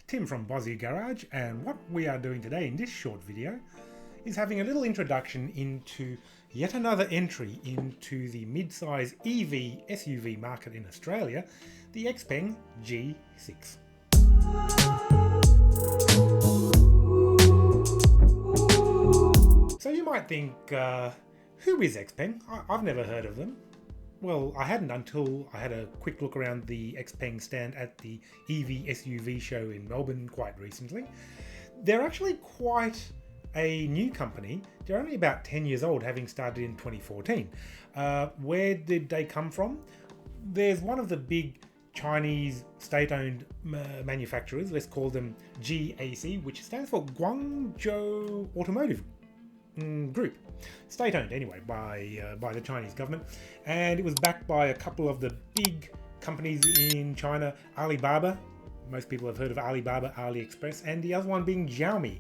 Tim from Bozzy Garage, and what we are doing today in this short video is having a little introduction into yet another entry into the mid-size EV SUV market in Australia, the Xpeng G6. So you might think, who is Xpeng? I've never heard of them. Well, I hadn't until I had a quick look around the Xpeng stand at the EV SUV show in Melbourne quite recently. They're actually quite a new company. They're only about 10 years old, having started in 2014. Where did they come from? There's one of the big Chinese state-owned manufacturers, let's call them GAC, which stands for Guangzhou Automotive Group, state-owned anyway by the Chinese government, and it was backed by a couple of the big companies in China, Alibaba. Most people have heard of Alibaba, AliExpress, and the other one being Xiaomi.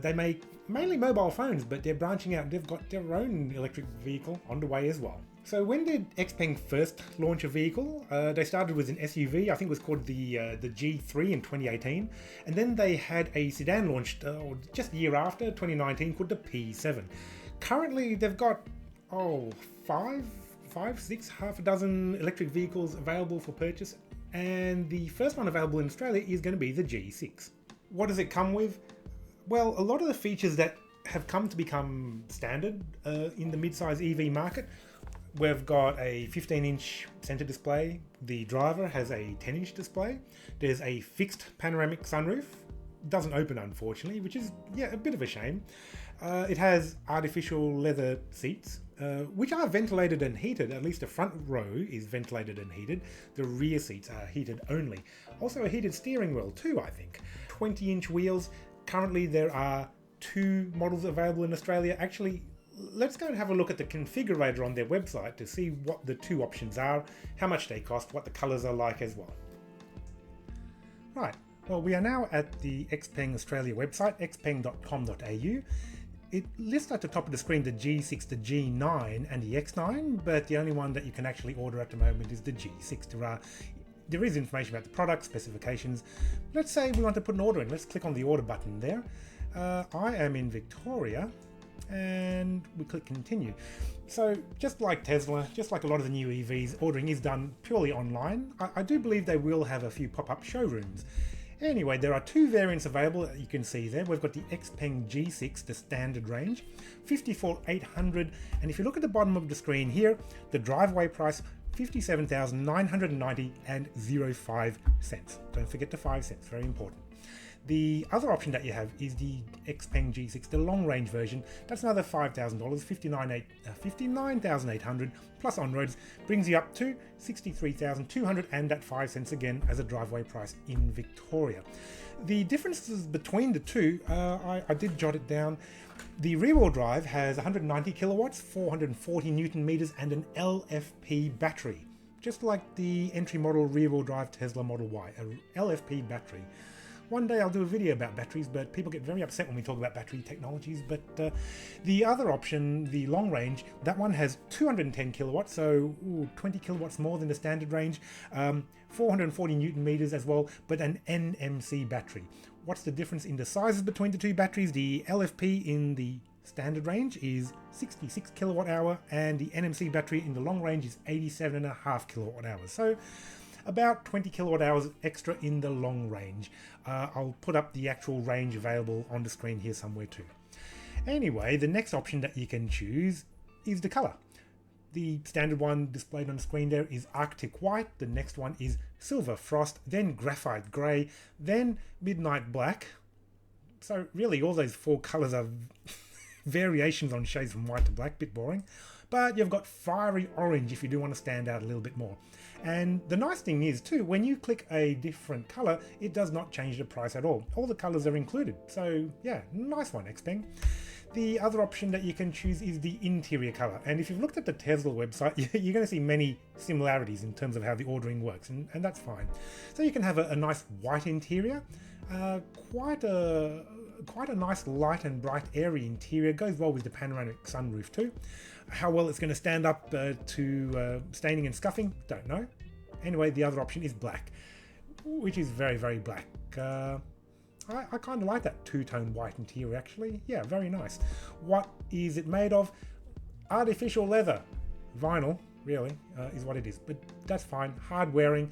They make mainly mobile phones, but they're branching out. They've got their own electric vehicle on the way as well. So when did Xpeng first launch a vehicle? They started with an SUV, I think it was called the G3 in 2018. And then they had a sedan launched just a year after, 2019, called the P7. Currently, they've got, half a dozen electric vehicles available for purchase. And the first one available in Australia is going to be the G6. What does it come with? Well, a lot of the features that have come to become standard in the mid-size EV market. We've got a 15-inch center display. The driver has a 10-inch display. There's a fixed panoramic sunroof. It doesn't open, unfortunately, which is, a bit of a shame. It has artificial leather seats, which are ventilated and heated. At least the front row is ventilated and heated. The rear seats are heated only. Also a heated steering wheel too, I think. 20-inch wheels. Currently there are 2 models available in Australia. Actually, let's go and have a look at the configurator on their website to see what the 2 options are, how much they cost, what the colours are like as well. Right, well, we are now at the Xpeng Australia website, xpeng.com.au. It lists at the top of the screen the G6, the G9 and the X9, but the only one that you can actually order at the moment is the G6. There is information about the product, specifications. Let's say we want to put an order in. Let's click on the order button there. I am in Victoria, and we click continue. So just like Tesla, just like a lot of the new EVs, ordering is done purely online. I do believe they will have a few pop-up showrooms. Anyway, there are 2 variants available that you can see there. We've got the Xpeng G6, the standard range, 54,800, and if you look at the bottom of the screen here, the driveway price, 57,990 and 05 cents. Don't forget the 5 cents, very important. The other option that you have is the Xpeng G6, the long-range version. That's another $5,000, 59,800 plus on-roads, brings you up to 63,200 and at 5 cents again as a driveway price in Victoria. The differences between the two, I did jot it down. The rear-wheel drive has 190 kilowatts, 440 newton meters, and an LFP battery, just like the entry-model rear-wheel drive Tesla Model Y, an LFP battery. One day I'll do a video about batteries, but people get very upset when we talk about battery technologies. But the other option, the long range, that one has 210 kilowatts, so 20 kilowatts more than the standard range, 440 newton meters as well, but an NMC battery. What's the difference in the sizes between the 2 batteries? The LFP in the standard range is 66 kilowatt hour, and the NMC battery in the long range is 87.5 kilowatt hours. So about 20 kilowatt hours extra in the long range. I'll put up the actual range available on the screen here somewhere too. Anyway, the next option that you can choose is the color. The standard one displayed on the screen there is Arctic White. The next one is Silver Frost, then Graphite Grey, then Midnight Black. So really all those 4 colors are variations on shades from white to black, bit boring. But you've got Fiery Orange if you do want to stand out a little bit more. And the nice thing is too, when you click a different color, it does not change the price at all. All the colors are included. So yeah, nice one, Xpeng. The other option that you can choose is the interior color. And if you've looked at the Tesla website, you're going to see many similarities in terms of how the ordering works, and that's fine. So you can have a nice white interior, quite a nice light and bright airy interior. Goes well with the panoramic sunroof too. How well it's going to stand up to staining and scuffing, don't know. Anyway, the other option is black. which is very, very black. I kind of like that two-tone white interior actually. Yeah, very nice. What is it made of? Artificial leather. Vinyl, really, is what it is. But that's fine. Hard wearing.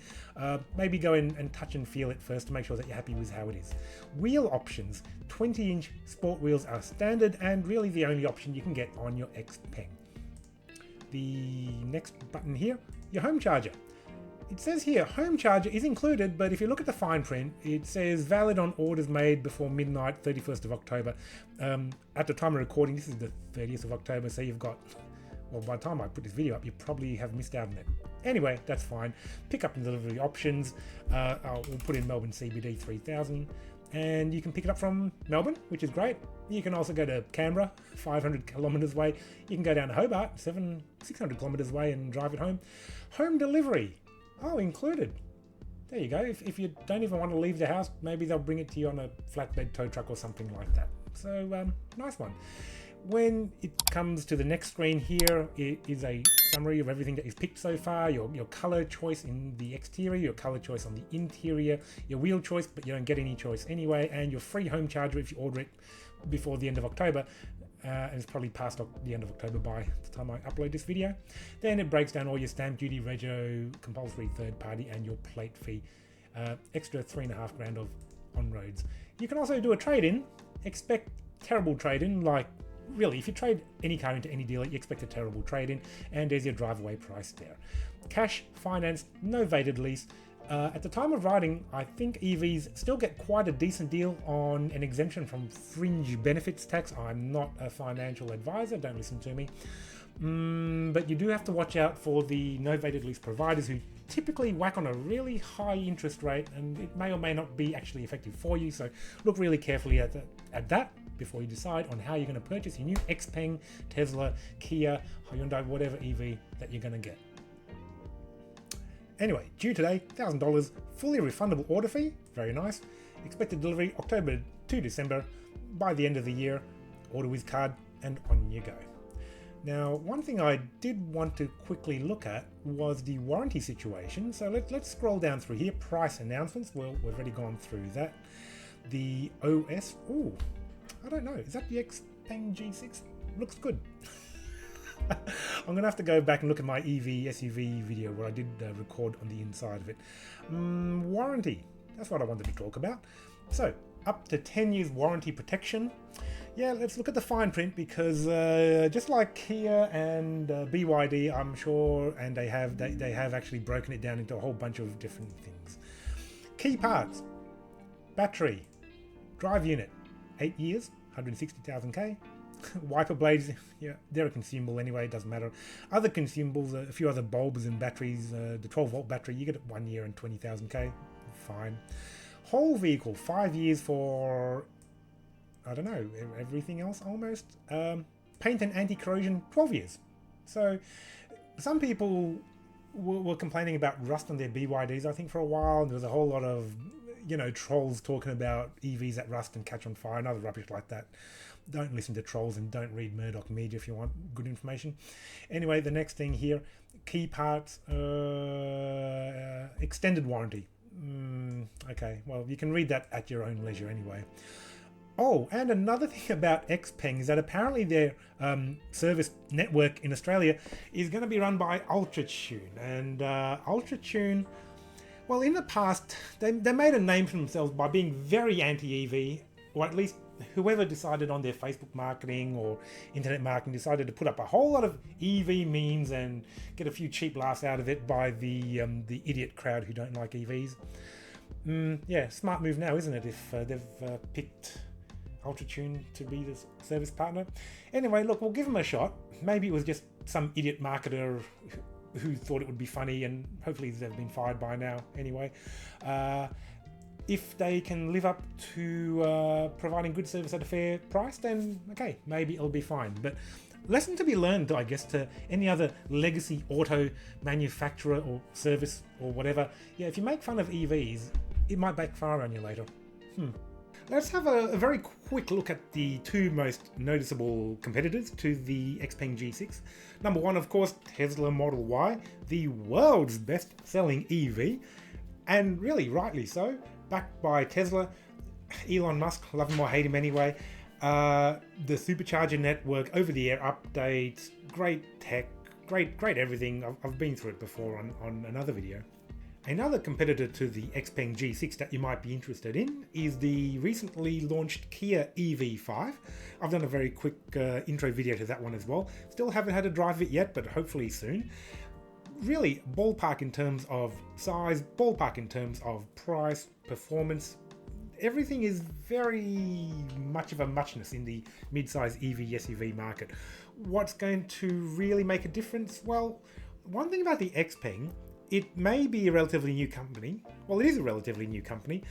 Maybe go in and touch and feel it first to make sure that you're happy with how it is. Wheel options. 20-inch sport wheels are standard and really the only option you can get on your Xpeng. The next button here, your home charger. It says here, home charger is included, but if you look at the fine print, it says valid on orders made before midnight, 31st of October. At the time of recording, this is the 30th of October, so you've got, well, by the time I put this video up, you probably have missed out on it. Anyway, that's fine. Pick up and delivery options. We'll put in Melbourne CBD 3000, and you can pick it up from Melbourne, which is great. You can also go to Canberra, 500 kilometres away. You can go down to Hobart, 600 kilometres away, and drive it home. Home delivery. Oh, included. There you go. If you don't even want to leave the house, maybe they'll bring it to you on a flatbed tow truck or something like that. So, nice one. When it comes to the next screen here, it is a summary of everything that you've picked so far, your color choice in the exterior, your color choice on the interior, your wheel choice, but you don't get any choice anyway, and your free home charger if you order it before the end of October. And it's probably past the end of October by the time I upload this video. Then it breaks down all your stamp duty, rego, compulsory third party, and your plate fee. Extra $3.5 grand of on roads. You can also do a trade-in. Expect terrible trade-in, like really, if you trade any car into any dealer, you expect a terrible trade-in, and there's your drive-away price there. Cash, finance, novated lease. At the time of writing, I think EVs still get quite a decent deal on an exemption from fringe benefits tax. I'm not a financial advisor, don't listen to me. But you do have to watch out for the novated lease providers who typically whack on a really high interest rate, and it may or may not be actually effective for you. So look really carefully at that before you decide on how you're going to purchase your new Xpeng, Tesla, Kia, Hyundai, whatever EV that you're going to get. Anyway, due today, $1,000, fully refundable order fee, very nice. Expected delivery October to December. By the end of the year, order with card, and on you go. Now, one thing I did want to quickly look at was the warranty situation. So let's scroll down through here. Price announcements, well, we've already gone through that. The OS, ooh, I don't know, is that the Xpeng G6? Looks good. I'm going to have to go back and look at my EV SUV video where I did record on the inside of it. Warranty, that's what I wanted to talk about. So, up to 10 years warranty protection. Yeah, let's look at the fine print because just like Kia and BYD, I'm sure, and they have actually broken it down into a whole bunch of different things. Key parts, battery, drive unit, 8 years, 160,000 K. Wiper blades, yeah, they're a consumable anyway, it doesn't matter. Other consumables, a few other bulbs and batteries, the 12-volt battery, you get it 1 year and 20,000 K, fine. Whole vehicle, 5 years for, I don't know, everything else almost. Paint and anti-corrosion, 12 years. So some people were complaining about rust on their BYDs, I think, for a while. There was a whole lot of, trolls talking about EVs that rust and catch on fire and other rubbish like that. Don't listen to trolls and don't read Murdoch Media if you want good information. Anyway, the next thing here, key parts, extended warranty. Okay, well, you can read that at your own leisure anyway. Oh, and another thing about Xpeng is that apparently their service network in Australia is going to be run by UltraTune. And UltraTune, well, in the past, they made a name for themselves by being very anti-EV, or at least whoever decided on their Facebook marketing or internet marketing decided to put up a whole lot of EV memes and get a few cheap laughs out of it by the idiot crowd who don't like EVs. Yeah, smart move now, isn't it, if they've picked UltraTune to be the service partner. Anyway, look, we'll give them a shot. Maybe it was just some idiot marketer who thought it would be funny, and hopefully they've been fired by now anyway. If they can live up to providing good service at a fair price, then okay, maybe it'll be fine. But lesson to be learned, I guess, to any other legacy auto manufacturer or service or whatever. Yeah, if you make fun of EVs, it might backfire on you later. Let's have a very quick look at the two most noticeable competitors to the Xpeng G6. Number one, of course, Tesla Model Y, the world's best-selling EV. and really rightly so, backed by Tesla. Elon Musk, love him or hate him anyway. The supercharger network, over-the-air updates, great tech, great everything. I've been through it before on another video. Another competitor to the Xpeng G6 that you might be interested in is the recently launched Kia EV5. I've done a very quick intro video to that one as well. Still haven't had to drive it yet, but hopefully soon. Really, ballpark in terms of size, ballpark in terms of price, performance. Everything is very much of a muchness in the mid-size EV SUV market. What's going to really make a difference? Well, one thing about the Xpeng, it may be a relatively new company. Well, it is a relatively new company,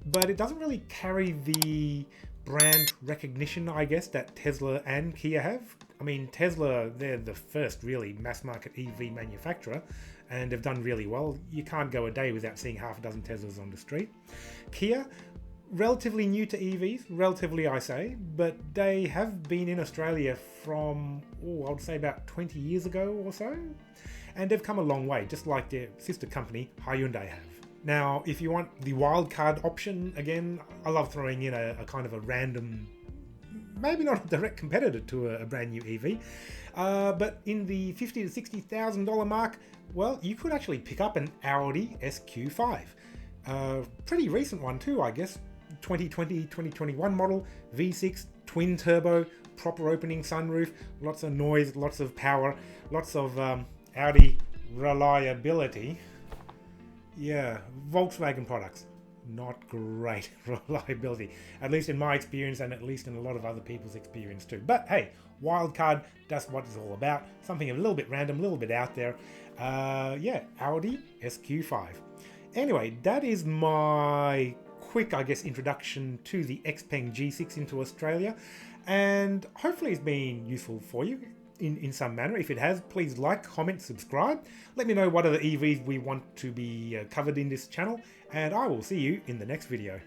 but it doesn't really carry the brand recognition, I guess, that Tesla and Kia have. I mean, Tesla, they're the first really mass market EV manufacturer, and they've done really well. You can't go a day without seeing half a dozen Teslas on the street. Kia, relatively new to EVs, relatively I say, but they have been in Australia from, I would say about 20 years ago or so. And they've come a long way, just like their sister company, Hyundai have. Now, if you want the wildcard option, again, I love throwing in a kind of a random, maybe not a direct competitor to a brand new EV, but in the $50,000 to $60,000 mark, well, you could actually pick up an Audi SQ5. Pretty recent one too, I guess. 2020, 2021 model, V6, twin turbo, proper opening sunroof, lots of noise, lots of power, lots of Audi reliability. Yeah, Volkswagen products, not great reliability, at least in my experience and at least in a lot of other people's experience too. But hey, wildcard, that's what it's all about. Something a little bit random, a little bit out there. Yeah, Audi SQ5. Anyway, that is my quick, I guess, introduction to the Xpeng G6 into Australia, and hopefully it's been useful for you in some manner. If it has, please like, comment, subscribe. Let me know what other EVs we want to be covered in this channel, and I will see you in the next video.